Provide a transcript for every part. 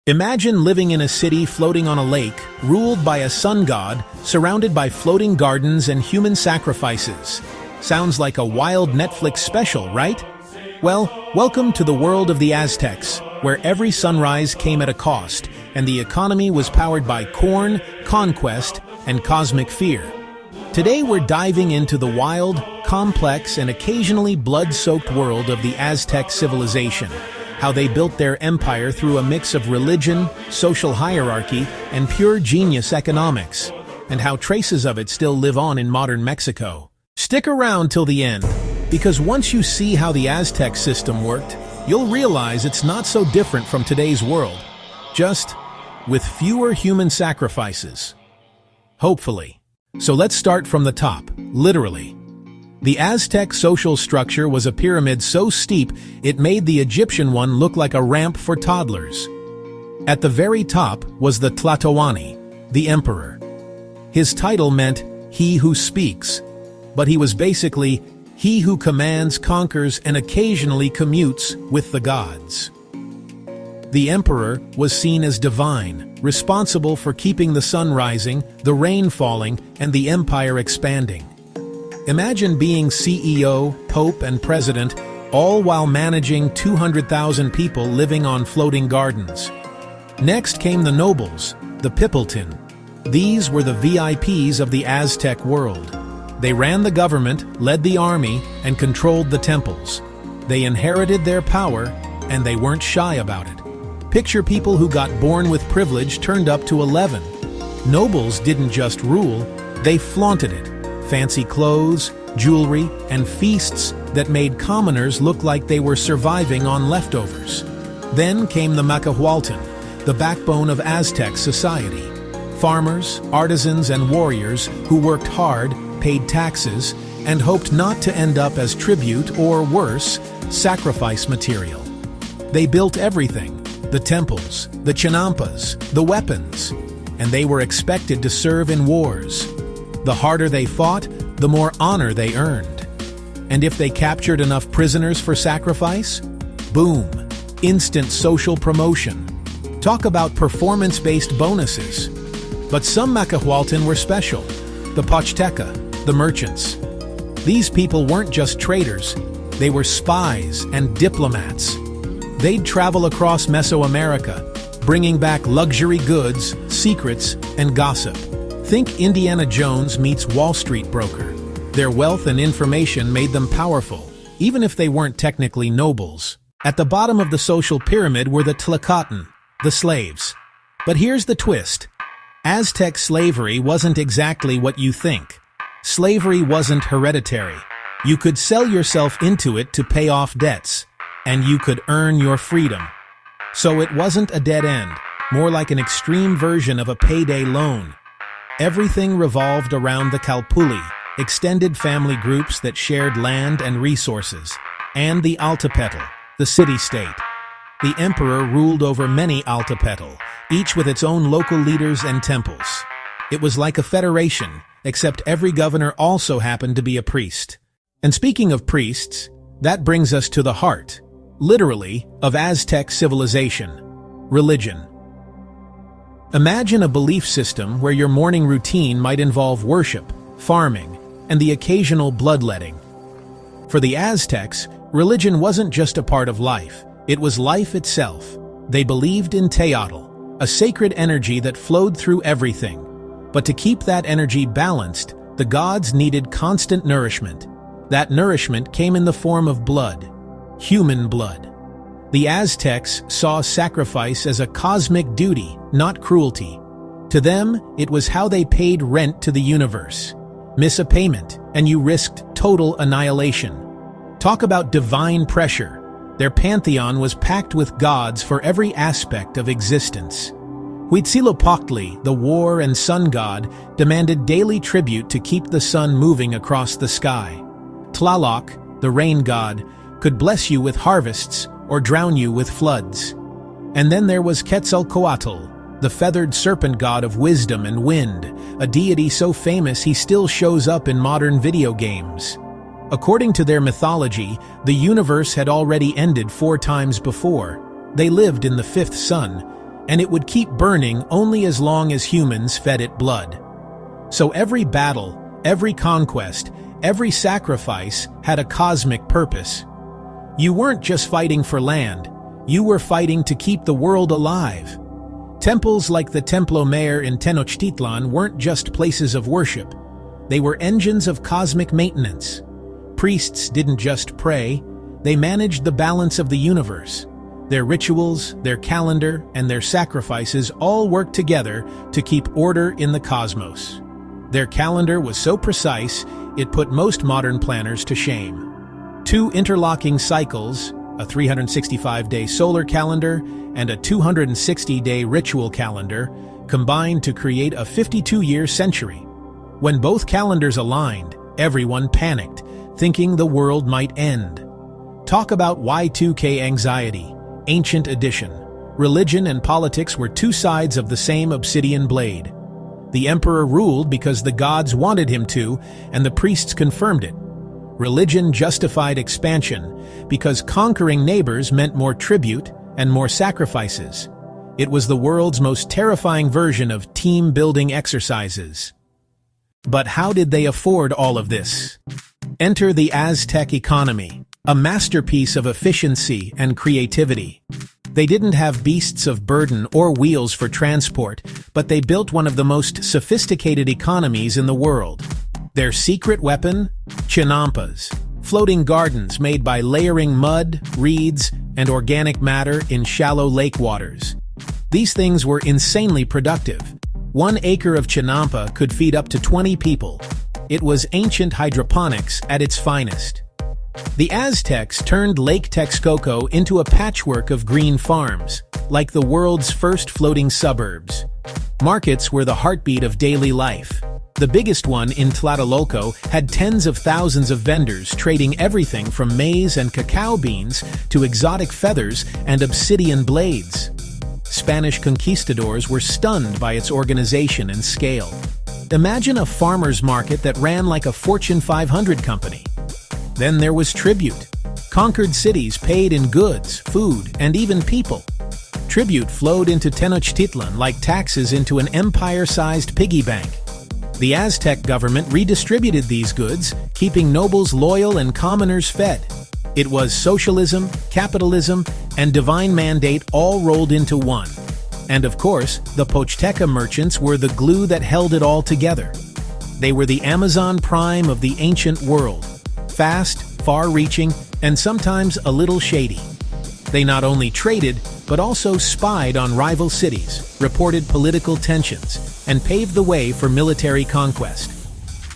Imagine living in a city floating on a lake, ruled by a sun god, surrounded by floating gardens and human sacrifices. Sounds like a wild Netflix special, right? Well, welcome to the world of the Aztecs, where every sunrise came at a cost, and the economy was powered by corn, conquest, and cosmic fear. Today we're diving into the wild, complex, and occasionally blood-soaked world of the Aztec civilization, how they built their empire through a mix of religion, social hierarchy, and pure genius economics, and how traces of it still live on in modern Mexico. Stick around till the end, because once you see how the Aztec system worked, you'll realize it's not so different from today's world, just with fewer human sacrifices. Hopefully. So let's start from the top, literally. The Aztec social structure was a pyramid so steep it made the Egyptian one look like a ramp for toddlers. At the very top was the Tlatoani, the emperor. His title meant "he who speaks," but he was basically he who commands, conquers, and occasionally commutes with the gods. The emperor was seen as divine, responsible for keeping the sun rising, the rain falling, and the empire expanding. Imagine being CEO, Pope, and President, all while managing 200,000 people living on floating gardens. Next came the nobles, the Pipiltin. These were the VIPs of the Aztec world. They ran the government, led the army, and controlled the temples. They inherited their power, and they weren't shy about it. Picture people who got born with privilege turned up to 11. Nobles didn't just rule, they flaunted it. Fancy clothes, jewelry, and feasts that made commoners look like they were surviving on leftovers. Then came the Macahualtin, the backbone of Aztec society. Farmers, artisans, and warriors who worked hard, paid taxes, and hoped not to end up as tribute or, worse, sacrifice material. They built everything: the temples, the chinampas, the weapons, and they were expected to serve in wars. The harder they fought, the more honor they earned. And if they captured enough prisoners for sacrifice, boom, instant social promotion. Talk about performance-based bonuses. But some Macahualtin were special. The Pochteca, the merchants. These people weren't just traders, they were spies and diplomats. They'd travel across Mesoamerica, bringing back luxury goods, secrets, and gossip. Think Indiana Jones meets Wall Street broker. Their wealth and information made them powerful, even if they weren't technically nobles. At the bottom of the social pyramid were the Tlacotin, the slaves. But here's the twist. Aztec slavery wasn't exactly what you think. Slavery wasn't hereditary. You could sell yourself into it to pay off debts, and you could earn your freedom. So it wasn't a dead end, more like an extreme version of a payday loan. Everything revolved around the Calpulli, extended family groups that shared land and resources, and the Altepetl, the city-state. The emperor ruled over many Altepetl, each with its own local leaders and temples. It was like a federation, except every governor also happened to be a priest. And speaking of priests, that brings us to the heart, literally, of Aztec civilization: religion. Imagine a belief system where your morning routine might involve worship, farming, and the occasional bloodletting. For the Aztecs, religion wasn't just a part of life, it was life itself. They believed in Teotl, a sacred energy that flowed through everything. But to keep that energy balanced, the gods needed constant nourishment. That nourishment came in the form of blood, human blood. The Aztecs saw sacrifice as a cosmic duty, not cruelty. To them, it was how they paid rent to the universe. Miss a payment, and you risked total annihilation. Talk about divine pressure. Their pantheon was packed with gods for every aspect of existence. Huitzilopochtli, the war and sun god, demanded daily tribute to keep the sun moving across the sky. Tlaloc, the rain god, could bless you with harvests or drown you with floods. And then there was Quetzalcoatl, the feathered serpent god of wisdom and wind, a deity so famous he still shows up in modern video games. According to their mythology, the universe had already ended 4 times before. They lived in the 5th sun, and it would keep burning only as long as humans fed it blood. So every battle, every conquest, every sacrifice had a cosmic purpose. You weren't just fighting for land, you were fighting to keep the world alive. Temples like the Templo Mayor in Tenochtitlan weren't just places of worship. They were engines of cosmic maintenance. Priests didn't just pray, they managed the balance of the universe. Their rituals, their calendar, and their sacrifices all worked together to keep order in the cosmos. Their calendar was so precise, it put most modern planners to shame. 2 interlocking cycles, a 365-day solar calendar and a 260-day ritual calendar, combined to create a 52-year century. When both calendars aligned, everyone panicked, thinking the world might end. Talk about Y2K anxiety, ancient edition. Religion and politics were 2 sides of the same obsidian blade. The emperor ruled because the gods wanted him to, and the priests confirmed it. Religion justified expansion because conquering neighbors meant more tribute and more sacrifices. It was the world's most terrifying version of team-building exercises. But how did they afford all of this? Enter the Aztec economy, a masterpiece of efficiency and creativity. They didn't have beasts of burden or wheels for transport, but they built one of the most sophisticated economies in the world. Their secret weapon? Chinampas, floating gardens made by layering mud, reeds, and organic matter in shallow lake waters. These things were insanely productive. 1 acre of chinampa could feed up to 20 people. It was ancient hydroponics at its finest. The Aztecs turned Lake Texcoco into a patchwork of green farms, like the world's first floating suburbs. Markets were the heartbeat of daily life. The biggest one in Tlatelolco had tens of thousands of vendors trading everything from maize and cacao beans to exotic feathers and obsidian blades. Spanish conquistadors were stunned by its organization and scale. Imagine a farmer's market that ran like a Fortune 500 company. Then there was tribute. Conquered cities paid in goods, food, and even people. Tribute flowed into Tenochtitlan like taxes into an empire-sized piggy bank. The Aztec government redistributed these goods, keeping nobles loyal and commoners fed. It was socialism, capitalism, and divine mandate all rolled into one. And of course, the Pochteca merchants were the glue that held it all together. They were the Amazon Prime of the ancient world. Fast, far-reaching, and sometimes a little shady. They not only traded, but also spied on rival cities, reported political tensions, and paved the way for military conquest.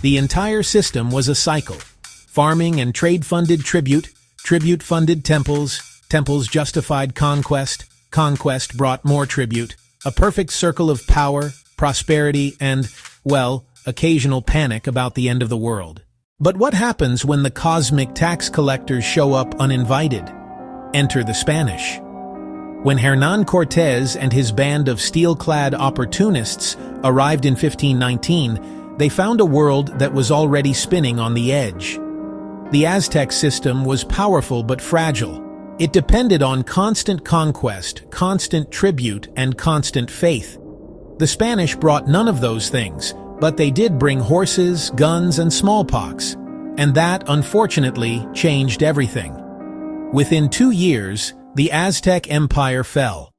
The entire system was a cycle. Farming and trade funded tribute, tribute funded temples, temples justified conquest, conquest brought more tribute, a perfect circle of power, prosperity, and, well, occasional panic about the end of the world. But what happens when the cosmic tax collectors show up uninvited? Enter the Spanish. When Hernán Cortés and his band of steel-clad opportunists arrived in 1519, they found a world that was already spinning on the edge. The Aztec system was powerful but fragile. It depended on constant conquest, constant tribute, and constant faith. The Spanish brought none of those things, but they did bring horses, guns, and smallpox. And that, unfortunately, changed everything. Within 2 years, the Aztec Empire fell.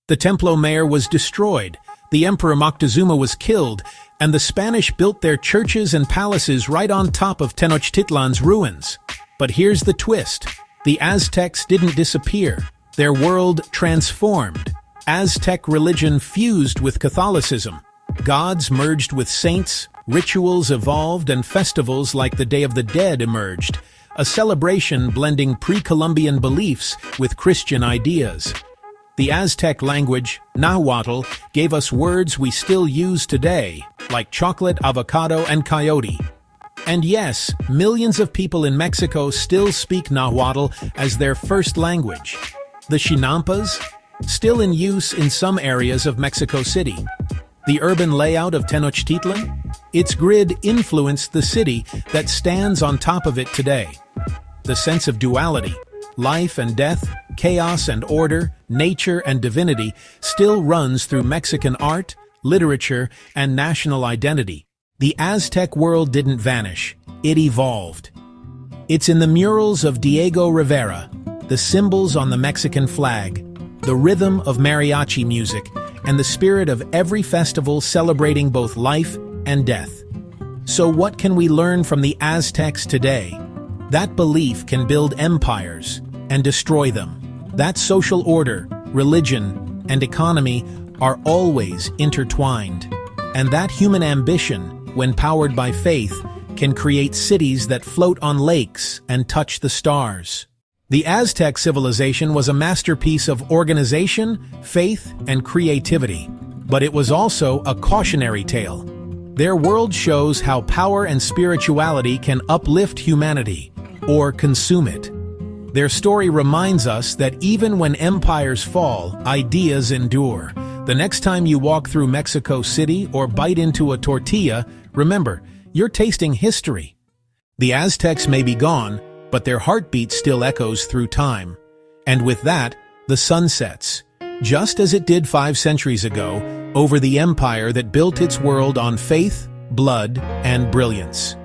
The Templo Mayor was destroyed, the Emperor Moctezuma was killed, and the Spanish built their churches and palaces right on top of Tenochtitlan's ruins. But here's the twist. The Aztecs didn't disappear. Their world transformed. Aztec religion fused with Catholicism. Gods merged with saints, rituals evolved, and festivals like the Day of the Dead emerged. A celebration blending pre-Columbian beliefs with Christian ideas. The Aztec language, Nahuatl, gave us words we still use today, like chocolate, avocado, and coyote. And yes, millions of people in Mexico still speak Nahuatl as their first language. The Chinampas, still in use in some areas of Mexico City. The urban layout of Tenochtitlan? Its grid influenced the city that stands on top of it today. The sense of duality, life and death, chaos and order, nature and divinity still runs through Mexican art, literature, and national identity. The Aztec world didn't vanish, it evolved. It's in the murals of Diego Rivera, the symbols on the Mexican flag, the rhythm of mariachi music, and the spirit of every festival celebrating both life and death. So what can we learn from the Aztecs today? That belief can build empires and destroy them. That social order, religion, and economy are always intertwined. And that human ambition, when powered by faith, can create cities that float on lakes and touch the stars. The Aztec civilization was a masterpiece of organization, faith, and creativity, but it was also a cautionary tale. Their world shows how power and spirituality can uplift humanity, or consume it. Their story reminds us that even when empires fall, ideas endure. The next time you walk through Mexico City or bite into a tortilla, remember, you're tasting history. The Aztecs may be gone, but their heartbeat still echoes through time. And with that, the sun sets, just as it did 5 centuries ago, over the empire that built its world on faith, blood, and brilliance.